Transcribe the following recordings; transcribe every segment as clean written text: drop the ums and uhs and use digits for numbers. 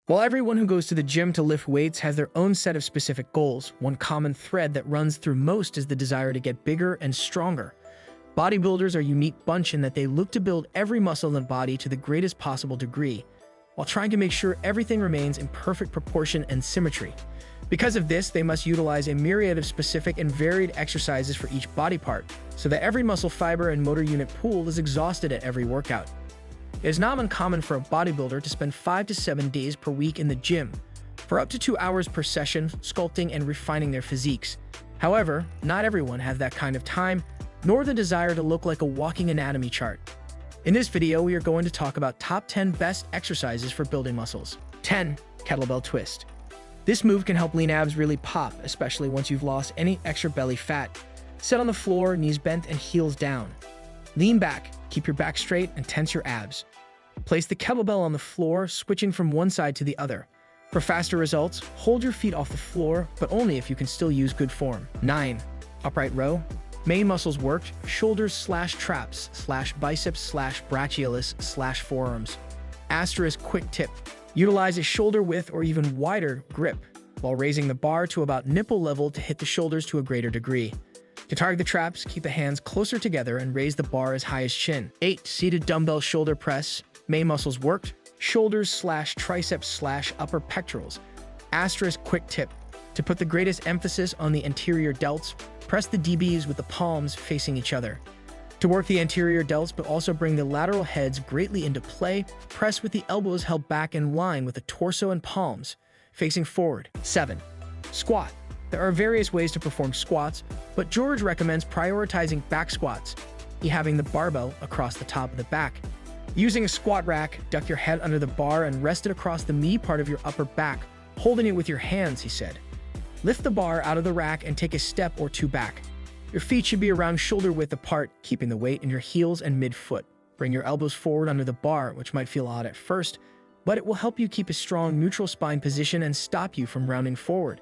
While everyone who goes to the gym to lift weights has their own set of specific goals, one common thread that runs through most is the desire to get bigger and stronger. Bodybuilders are a unique bunch in that they look to build every muscle in the body to the greatest possible degree, while trying to make sure everything remains in perfect proportion and symmetry. Because of this, they must utilize a myriad of specific and varied exercises for each body part, so that every muscle fiber and motor unit pool is exhausted at every workout. It is not uncommon for a bodybuilder to spend 5 to 7 days per week in the gym, for up to 2 hours per session, sculpting and refining their physiques. However, not everyone has that kind of time, nor the desire to look like a walking anatomy chart. In this video, we are going to talk about top 10 best exercises for building muscles. 10. Kettlebell twist. This move can help lean abs really pop, especially once you've lost any extra belly fat. Sit on the floor, knees bent and heels down. Lean back, keep your back straight and tense your abs. Place the kettlebell on the floor, switching from one side to the other. For faster results, hold your feet off the floor, but only if you can still use good form. 9. Upright row. Main muscles worked: shoulders / traps / biceps / brachialis / forearms. Asterisk quick tip. Utilize a shoulder width or even wider grip while raising the bar to about nipple level to hit the shoulders to a greater degree. To target the traps, keep the hands closer together and raise the bar as high as chin. 8. Seated dumbbell shoulder press. Main muscles worked: shoulders / triceps / upper pectorals. Asterisk quick tip. To put the greatest emphasis on the anterior delts, press the DBs with the palms facing each other. To work the anterior delts but also bring the lateral heads greatly into play, press with the elbows held back in line with the torso and palms facing forward. 7. Squat. There are various ways to perform squats, but George recommends prioritizing back squats, having the barbell across the top of the back. Using a squat rack, duck your head under the bar and rest it across the knee part of your upper back, holding it with your hands, he said. Lift the bar out of the rack and take a step or two back. Your feet should be around shoulder width apart, keeping the weight in your heels and mid-foot. Bring your elbows forward under the bar, which might feel odd at first, but it will help you keep a strong neutral spine position and stop you from rounding forward.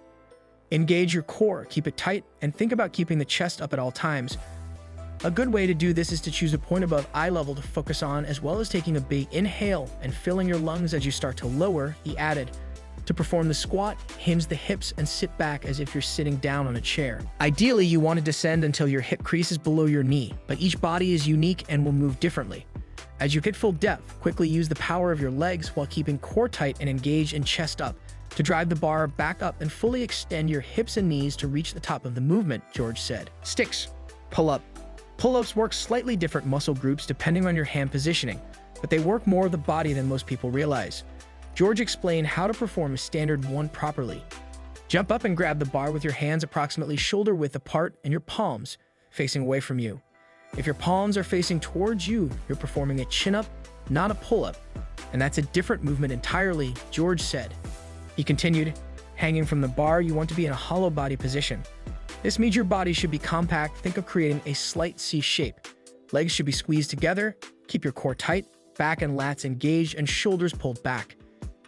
Engage your core, keep it tight, and think about keeping the chest up at all times. A good way to do this is to choose a point above eye level to focus on, as well as taking a big inhale and filling your lungs as you start to lower, he added. To perform the squat, hinge the hips and sit back as if you're sitting down on a chair. Ideally, you want to descend until your hip crease is below your knee, but each body is unique and will move differently. As you hit full depth, quickly use the power of your legs while keeping core tight and engaged and chest up to drive the bar back up and fully extend your hips and knees to reach the top of the movement, George said. Sticks. Pull-up. Pull-ups work slightly different muscle groups depending on your hand positioning, but they work more of the body than most people realize. George explained how to perform a standard one properly. Jump up and grab the bar with your hands approximately shoulder width apart and your palms facing away from you. If your palms are facing towards you, you're performing a chin-up, not a pull-up, and that's a different movement entirely, George said. He continued, hanging from the bar, you want to be in a hollow body position. This means your body should be compact. Think of creating a slight C shape. Legs should be squeezed together. Keep your core tight, back and lats engaged, and shoulders pulled back.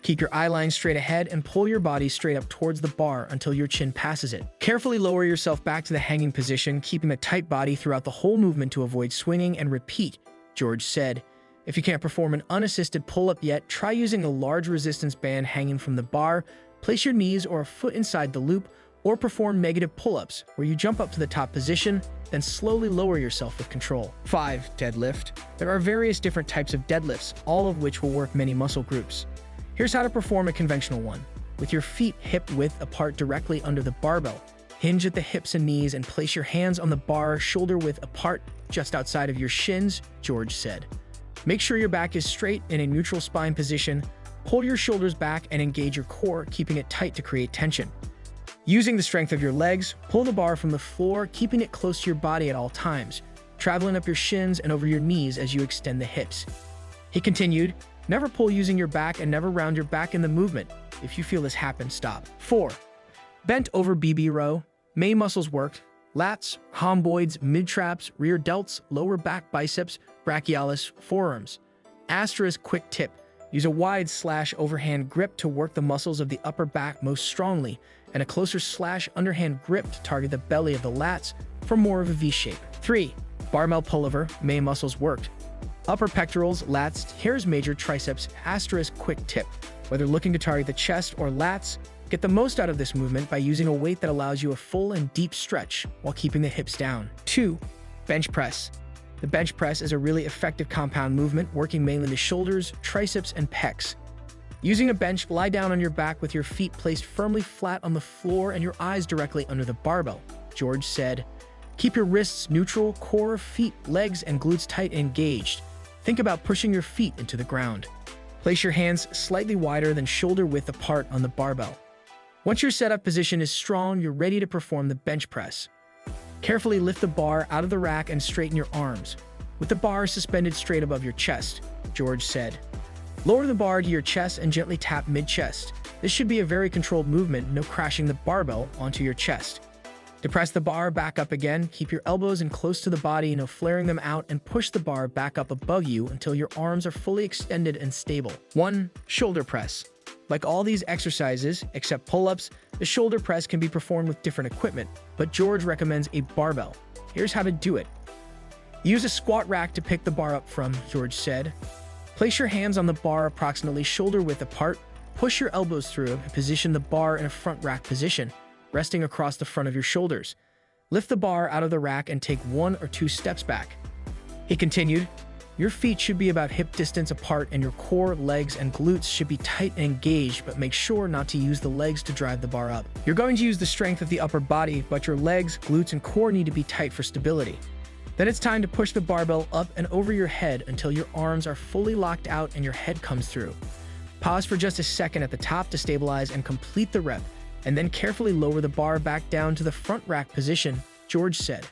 Keep your eye line straight ahead and pull your body straight up towards the bar until your chin passes it. Carefully lower yourself back to the hanging position, keeping a tight body throughout the whole movement to avoid swinging, and repeat, George said. If you can't perform an unassisted pull-up yet, try using a large resistance band hanging from the bar. Place your knees or a foot inside the loop, or perform negative pull-ups, where you jump up to the top position, then slowly lower yourself with control. 5. Deadlift. There are various different types of deadlifts, all of which will work many muscle groups. Here's how to perform a conventional one. With your feet hip width apart directly under the barbell, hinge at the hips and knees and place your hands on the bar shoulder width apart just outside of your shins, George said. Make sure your back is straight in a neutral spine position. Pull your shoulders back and engage your core, keeping it tight to create tension. Using the strength of your legs, pull the bar from the floor, keeping it close to your body at all times, traveling up your shins and over your knees as you extend the hips. He continued, never pull using your back and never round your back in the movement. If you feel this happen, stop. 4. Bent over BB row. Main muscles worked: lats, rhomboids, mid-traps, rear delts, lower back biceps, brachialis, forearms. Asterisk quick tip. Use a wide / overhand grip to work the muscles of the upper back most strongly, and a closer / underhand grip to target the belly of the lats for more of a V shape. 3. Barbell pullover. Main muscles worked: upper pectorals, lats, teres major triceps. Asterisk quick tip. Whether looking to target the chest or lats, get the most out of this movement by using a weight that allows you a full and deep stretch while keeping the hips down. 2. Bench press. The bench press is a really effective compound movement working mainly the shoulders, triceps, and pecs. Using a bench, lie down on your back with your feet placed firmly flat on the floor and your eyes directly under the barbell. George said, keep your wrists neutral, core, feet, legs, and glutes tight and engaged. Think about pushing your feet into the ground. Place your hands slightly wider than shoulder width apart on the barbell. Once your setup position is strong, you're ready to perform the bench press. Carefully lift the bar out of the rack and straighten your arms, with the bar suspended straight above your chest, George said. Lower the bar to your chest and gently tap mid-chest. This should be a very controlled movement, no crashing the barbell onto your chest. To press the bar back up again, keep your elbows in close to the body, no flaring them out, and push the bar back up above you until your arms are fully extended and stable. 1. Shoulder press. Like all these exercises, except pull-ups, the shoulder press can be performed with different equipment, but George recommends a barbell. Here's how to do it. Use a squat rack to pick the bar up from, George said. Place your hands on the bar approximately shoulder width apart, push your elbows through, and position the bar in a front rack position, resting across the front of your shoulders. Lift the bar out of the rack and take 1 or 2 steps back. He continued, your feet should be about hip distance apart and your core, legs, and glutes should be tight and engaged, but make sure not to use the legs to drive the bar up. You're going to use the strength of the upper body, but your legs, glutes, and core need to be tight for stability. Then it's time to push the barbell up and over your head until your arms are fully locked out and your head comes through. Pause for just a second at the top to stabilize and complete the rep, and then carefully lower the bar back down to the front rack position, George said.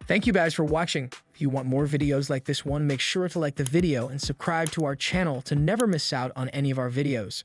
Thank you guys for watching. If you want more videos like this one, make sure to like the video and subscribe to our channel to never miss out on any of our videos.